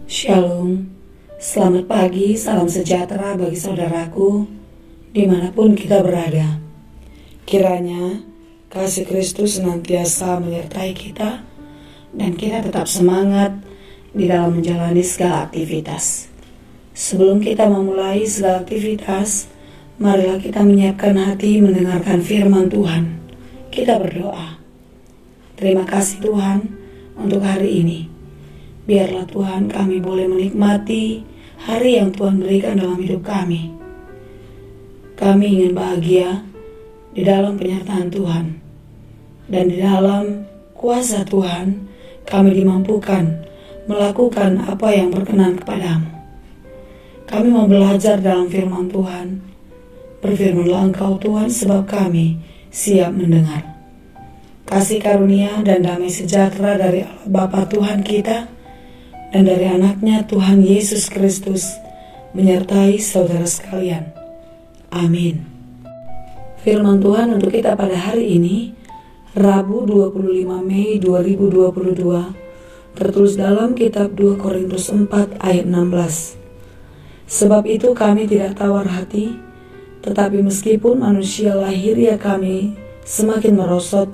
Shalom, selamat pagi, salam sejahtera bagi saudaraku dimanapun kita berada. Kiranya kasih Kristus senantiasa menyertai kita dan kita tetap semangat di dalam menjalani segala aktivitas. Sebelum kita memulai segala aktivitas, marilah kita menyiapkan hati mendengarkan firman Tuhan. Kita berdoa. Terima kasih Tuhan untuk hari ini. Biarlah Tuhan kami boleh menikmati hari yang Tuhan berikan dalam hidup kami. Kami ingin bahagia di dalam penyertaan Tuhan. Dan di dalam kuasa Tuhan kami dimampukan melakukan apa yang berkenan kepadamu. Kami mau belajar dalam firman Tuhan. Berfirmanlah Engkau Tuhan sebab kami siap mendengar. Kasih karunia dan damai sejahtera dari Allah Bapa Tuhan kita dan dari anaknya Tuhan Yesus Kristus menyertai saudara sekalian. Amin. Firman Tuhan untuk kita pada hari ini, Rabu 25 Mei 2022, tertulis dalam kitab 2 Korintus 4 ayat 16. Sebab itu kami tidak tawar hati, tetapi meskipun manusia lahiriah kami semakin merosot,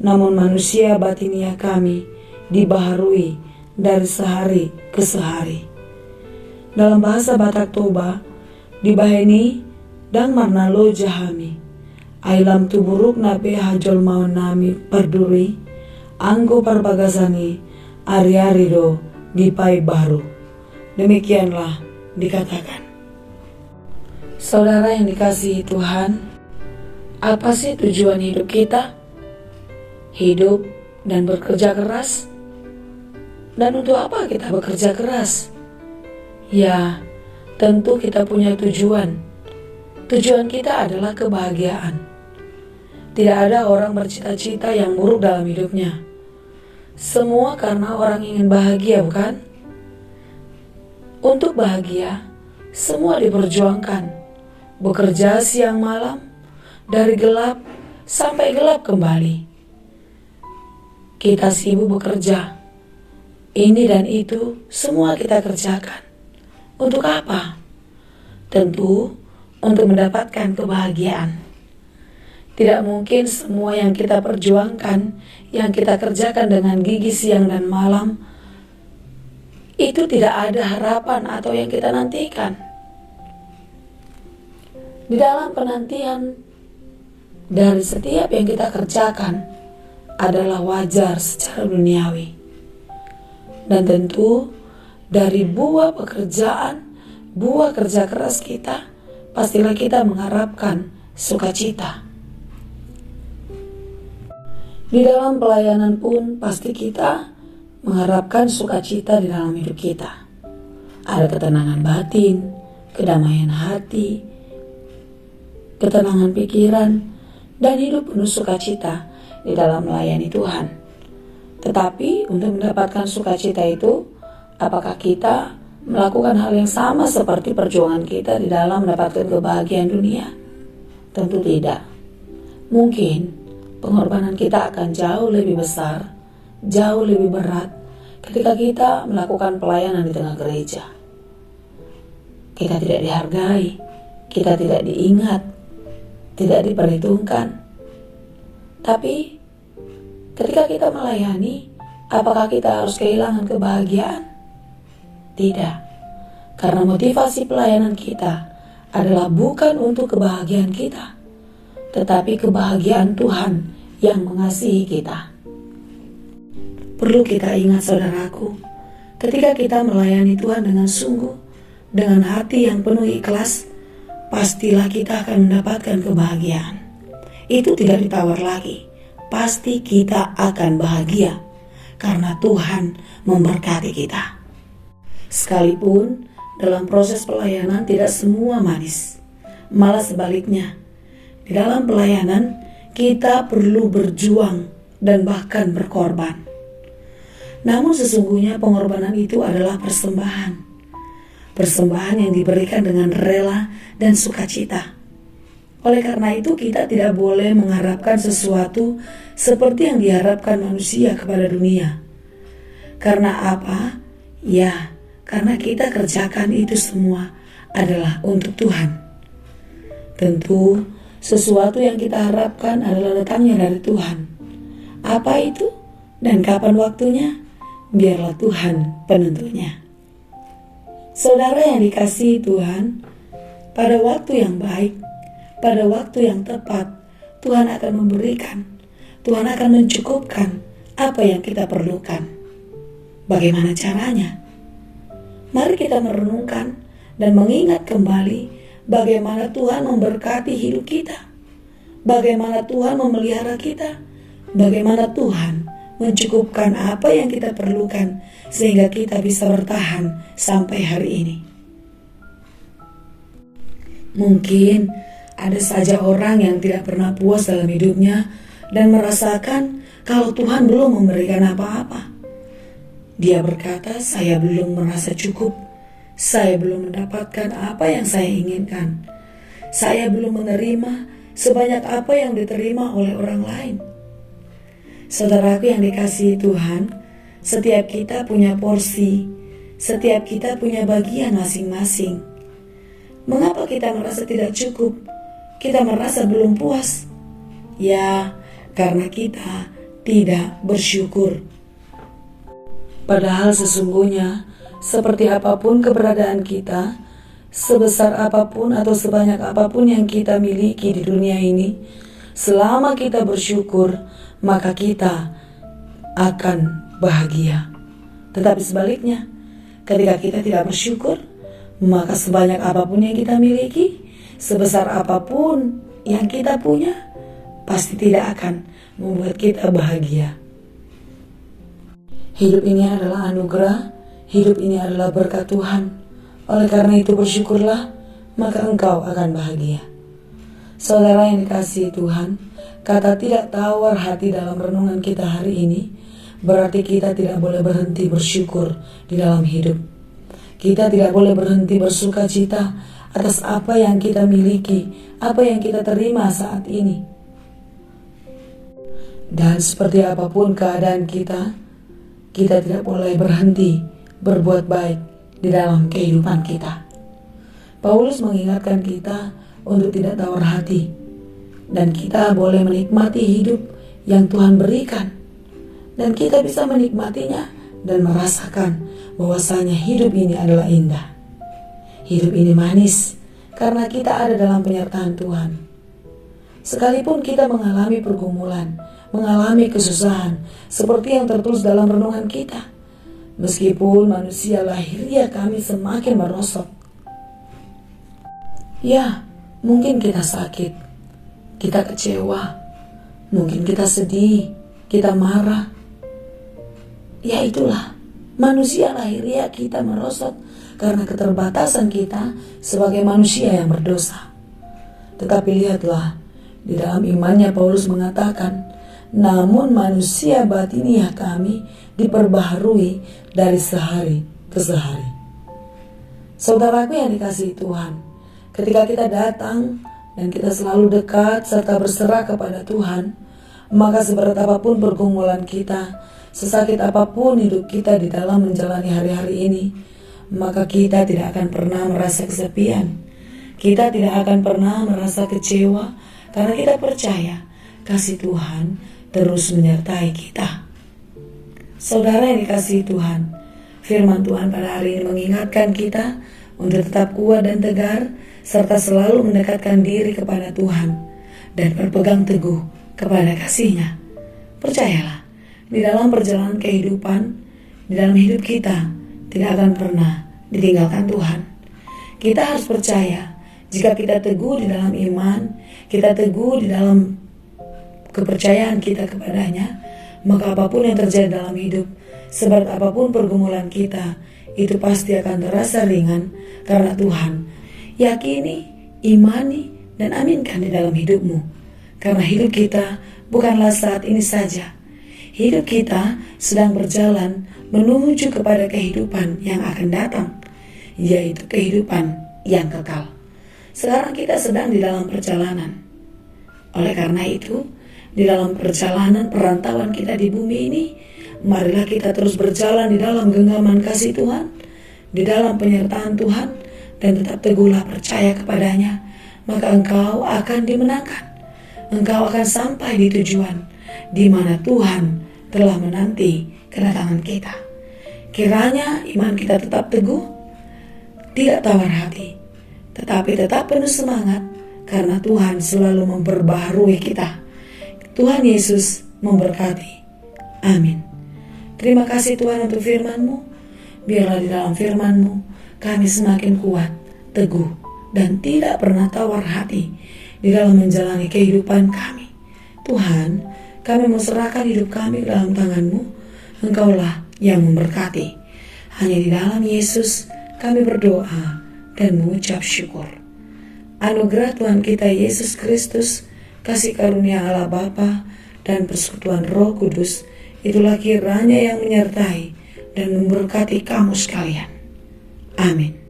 namun manusia batiniah kami dibaharui dari sehari ke sehari. Dalam bahasa Batak Toba, dibaheni dang marna lo jahami, ailam tuburuk nape hajol maun nami perduri, anggo parbagasani ari-ari do dipai baru. Demikianlah dikatakan. Saudara yang dikasihi Tuhan, apa sih tujuan hidup kita? Hidup dan bekerja keras. Dan untuk apa kita bekerja keras? Ya, tentu kita punya tujuan. Tujuan kita adalah kebahagiaan. Tidak ada orang bercita-cita yang buruk dalam hidupnya. Semua karena orang ingin bahagia, bukan? Untuk bahagia, semua diperjuangkan. Bekerja siang malam, dari gelap sampai gelap kembali. Kita sibuk bekerja. Ini dan itu semua kita kerjakan. Untuk apa? Tentu untuk mendapatkan kebahagiaan. Tidak mungkin semua yang kita perjuangkan, yang kita kerjakan dengan gigih siang dan malam, itu tidak ada harapan atau yang kita nantikan. Di dalam penantian dari setiap yang kita kerjakan adalah wajar secara duniawi. Dan tentu dari buah pekerjaan, buah kerja keras kita, pastilah kita mengharapkan sukacita. Di dalam pelayanan pun pasti kita mengharapkan sukacita di dalam hidup kita. Ada ketenangan batin, kedamaian hati, ketenangan pikiran, dan hidup penuh sukacita di dalam melayani Tuhan. Tetapi untuk mendapatkan sukacita itu, apakah kita melakukan hal yang sama seperti perjuangan kita di dalam mendapatkan kebahagiaan dunia? Tentu tidak. Mungkin pengorbanan kita akan jauh lebih besar, jauh lebih berat ketika kita melakukan pelayanan di tengah gereja. Kita tidak dihargai, kita tidak diingat, tidak diperhitungkan. Tapi ketika kita melayani, apakah kita harus kehilangan kebahagiaan? Tidak, karena motivasi pelayanan kita adalah bukan untuk kebahagiaan kita, tetapi kebahagiaan Tuhan yang mengasihi kita. Perlu kita ingat saudaraku, ketika kita melayani Tuhan dengan sungguh, dengan hati yang penuh ikhlas, pastilah kita akan mendapatkan kebahagiaan. Itu tidak ditawar lagi. Pasti kita akan bahagia karena Tuhan memberkati kita. Sekalipun dalam proses pelayanan tidak semua manis, malah sebaliknya. Di dalam pelayanan kita perlu berjuang dan bahkan berkorban. Namun sesungguhnya pengorbanan itu adalah persembahan. Persembahan yang diberikan dengan rela dan sukacita. Oleh karena itu kita tidak boleh mengharapkan sesuatu seperti yang diharapkan manusia kepada dunia. Karena apa? Ya, karena kita kerjakan itu semua adalah untuk Tuhan. Tentu sesuatu yang kita harapkan adalah datangnya dari Tuhan. Apa itu dan kapan waktunya? Biarlah Tuhan penentunya. Saudara yang dikasihi Tuhan, pada waktu yang baik, pada waktu yang tepat, Tuhan akan memberikan, Tuhan akan mencukupkan apa yang kita perlukan. Bagaimana caranya? Mari kita merenungkan dan mengingat kembali bagaimana Tuhan memberkati hidup kita, bagaimana Tuhan memelihara kita, bagaimana Tuhan mencukupkan apa yang kita perlukan sehingga kita bisa bertahan sampai hari ini. Mungkin ada saja orang yang tidak pernah puas dalam hidupnya dan merasakan kalau Tuhan belum memberikan apa-apa. Dia berkata, saya belum merasa cukup, saya belum mendapatkan apa yang saya inginkan, saya belum menerima sebanyak apa yang diterima oleh orang lain. Saudaraku yang dikasihi Tuhan, setiap kita punya porsi, setiap kita punya bagian masing-masing. Mengapa kita merasa tidak cukup? Kita merasa belum puas? Ya, karena kita tidak bersyukur. Padahal sesungguhnya, seperti apapun keberadaan kita, sebesar apapun atau sebanyak apapun yang kita miliki di dunia ini, selama kita bersyukur, maka kita akan bahagia. Tetapi sebaliknya, ketika kita tidak bersyukur, maka sebanyak apapun yang kita miliki, sebesar apapun yang kita punya, pasti tidak akan membuat kita bahagia. Hidup ini adalah anugerah, hidup ini adalah berkat Tuhan. Oleh karena itu bersyukurlah, maka engkau akan bahagia. Saudara yang dikasihi Tuhan, kata tidak tawar hati dalam renungan kita hari ini berarti kita tidak boleh berhenti bersyukur di dalam hidup. Kita tidak boleh berhenti bersuka cita atas apa yang kita miliki, apa yang kita terima saat ini. Dan seperti apapun keadaan kita tidak boleh berhenti berbuat baik di dalam kehidupan kita. Paulus mengingatkan kita untuk tidak tawar hati, dan kita boleh menikmati hidup yang Tuhan berikan, dan kita bisa menikmatinya dan merasakan bahwasanya hidup ini adalah indah. Hidup ini manis karena kita ada dalam penyertaan Tuhan. Sekalipun kita mengalami pergumulan, mengalami kesusahan seperti yang tertulis dalam renungan kita, meskipun manusia lahiriah kami semakin merosot, ya, mungkin kita sakit, kita kecewa, mungkin kita sedih, kita marah. Ya itulah, manusia lahiriah kita merosot karena keterbatasan kita sebagai manusia yang berdosa. Tetapi lihatlah, di dalam imannya Paulus mengatakan, namun manusia batiniah kami diperbaharui dari sehari ke sehari. Saudaraku yang dikasihi Tuhan, ketika kita datang dan kita selalu dekat serta berserah kepada Tuhan, maka seberat apapun pergumulan kita, sesakit apapun hidup kita di dalam menjalani hari-hari ini, maka kita tidak akan pernah merasa kesepian. Kita tidak akan pernah merasa kecewa karena kita percaya kasih Tuhan terus menyertai kita. Saudara yang dikasihi Tuhan, firman Tuhan pada hari ini mengingatkan kita untuk tetap kuat dan tegar, serta selalu mendekatkan diri kepada Tuhan dan berpegang teguh kepada kasih-Nya. Percayalah, di dalam perjalanan kehidupan, di dalam hidup kita tidak akan pernah ditinggalkan Tuhan. Kita harus percaya, jika kita teguh di dalam iman, kita teguh di dalam kepercayaan kita kepadanya, maka apapun yang terjadi dalam hidup, seberat apapun pergumulan kita, itu pasti akan terasa ringan karena Tuhan. Yakini, imani, dan aminkan di dalam hidupmu. Karena hidup kita bukanlah saat ini saja. Hidup kita sedang berjalan menuju kepada kehidupan yang akan datang, yaitu kehidupan yang kekal. Sekarang kita sedang di dalam perjalanan. Oleh karena itu, di dalam perjalanan perantauan kita di bumi ini, marilah kita terus berjalan di dalam genggaman kasih Tuhan, di dalam penyertaan Tuhan dan tetap teguhlah percaya kepadanya, maka engkau akan dimenangkan. Engkau akan sampai di tujuan di mana Tuhan telah menanti kedatangan kita. Kiranya iman kita tetap teguh, tidak tawar hati, tetapi tetap penuh semangat karena Tuhan selalu memperbaharui kita. Tuhan Yesus memberkati. Amin. Terima kasih Tuhan untuk firman-Mu. Biarlah di dalam firman-Mu kami semakin kuat, teguh, dan tidak pernah tawar hati di dalam menjalani kehidupan kami. Tuhan, kami mau serahkan hidup kami ke dalam tangan-Mu. Engkaulah yang memberkati. Hanya di dalam Yesus kami berdoa dan mengucap syukur. Anugerah Tuhan kita Yesus Kristus, kasih karunia Allah Bapa, dan persekutuan Roh Kudus, itulah kiranya yang menyertai dan memberkati kamu sekalian. Amin.